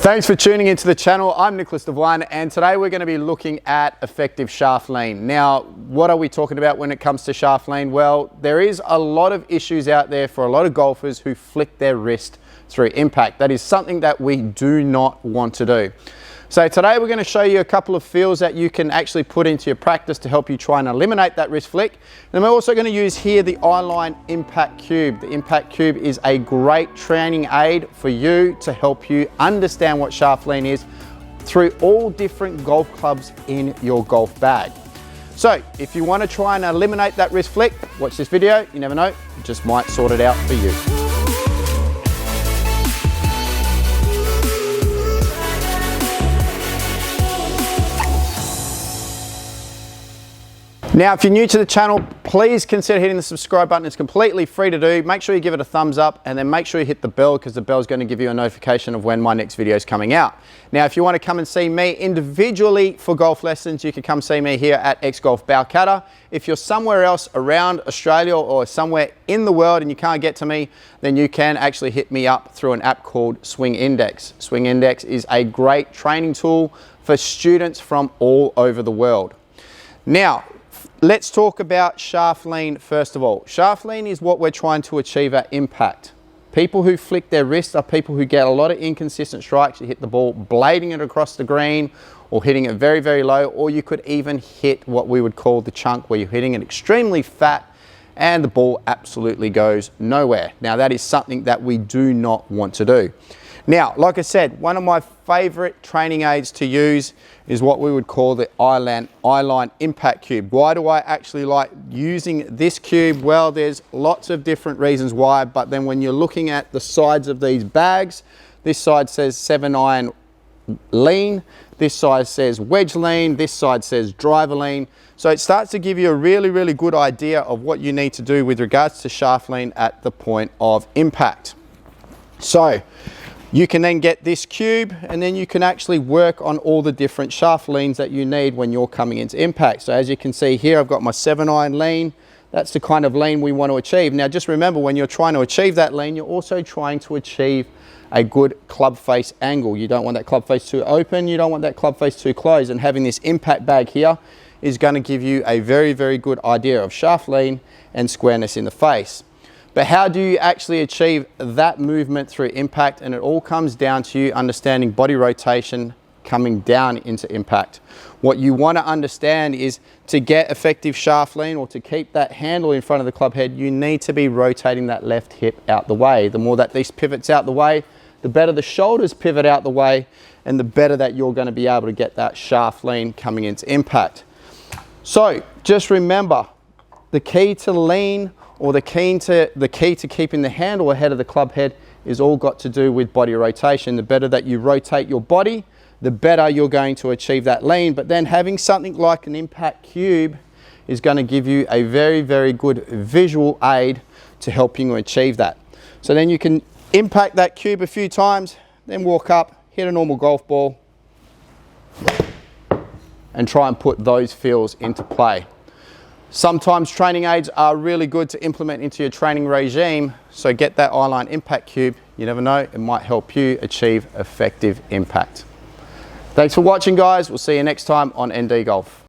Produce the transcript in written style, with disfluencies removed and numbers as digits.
Thanks for tuning into the channel. I'm Nicholas Devine, and today we're going to be looking at effective shaft lean. Now, what are we talking about when it comes to shaft lean? Well, there is a lot of issues out there for a lot of golfers who flick their wrist through impact. That is something that we do not want to do. So today we're going to show you a couple of feels that you can actually put into your practice to help you try and eliminate that wrist flick. And we're also going to use here the Eyeline Impact Cube. The Impact Cube is a great training aid for you to help you understand what shaft lean is through all different golf clubs in your golf bag. So if you want to try and eliminate that wrist flick, watch this video. You never know, it just might sort it out for you. Now, if you're new to the channel, please consider hitting the subscribe button. It's completely free to do. Make sure you give it a thumbs up and then make sure you hit the bell, because the bell is going to give you a notification of when my next video is coming out. Now, if you want to come and see me individually for golf lessons, you can come see me here at X Golf Balcatta. If you're somewhere else around Australia or somewhere in the world and you can't get to me, then you can actually hit me up through an app called Swing Index. Swing Index is a great training tool for students from all over the world. Now, let's talk about shaft lean first of all. Shaft lean is what we're trying to achieve at impact. People who flick their wrists are people who get a lot of inconsistent strikes. You hit the ball blading it across the green or hitting it very, very low, or you could even hit what we would call the chunk, where you're hitting it extremely fat and the ball absolutely goes nowhere. Now, that is something that we do not want to do. Now, like I said, one of my favorite training aids to use is what we would call the Eyeline Impact Cube. Why do I actually like using this cube? Well, there's lots of different reasons why, but then when you're looking at the sides of these bags, this side says 7-iron lean, this side says wedge lean, this side says driver lean. So it starts to give you a really, really good idea of what you need to do with regards to shaft lean at the point of impact. So you can then get this cube and then you can actually work on all the different shaft leans that you need when you're coming into impact. So as you can see here, I've got my 7-iron lean. That's the kind of lean we want to achieve. Now, just remember, when you're trying to achieve that lean, you're also trying to achieve a good club face angle. You don't want that club face too open. You don't want that club face too closed. And having this impact bag here is going to give you a very, very good idea of shaft lean and squareness in the face. But how do you actually achieve that movement through impact? And it all comes down to you understanding body rotation coming down into impact. What you want to understand is, to get effective shaft lean or to keep that handle in front of the club head, you need to be rotating that left hip out the way. The more that this pivots out the way, the better the shoulders pivot out the way, and the better that you're going to be able to get that shaft lean coming into impact. So just remember, the key to lean, or the key to keeping the handle ahead of the club head, is all got to do with body rotation. The better that you rotate your body, the better you're going to achieve that lean. But then having something like an Impact Cube is going to give you a very, very good visual aid to help you achieve that. So then you can impact that cube a few times, then walk up, hit a normal golf ball, and try and put those feels into play. Sometimes training aids are really good to implement into your training regime, so get that Eyeline Impact Cube. You never know, it might help you achieve effective impact. Thanks for watching, guys. We'll see you next time on ND Golf.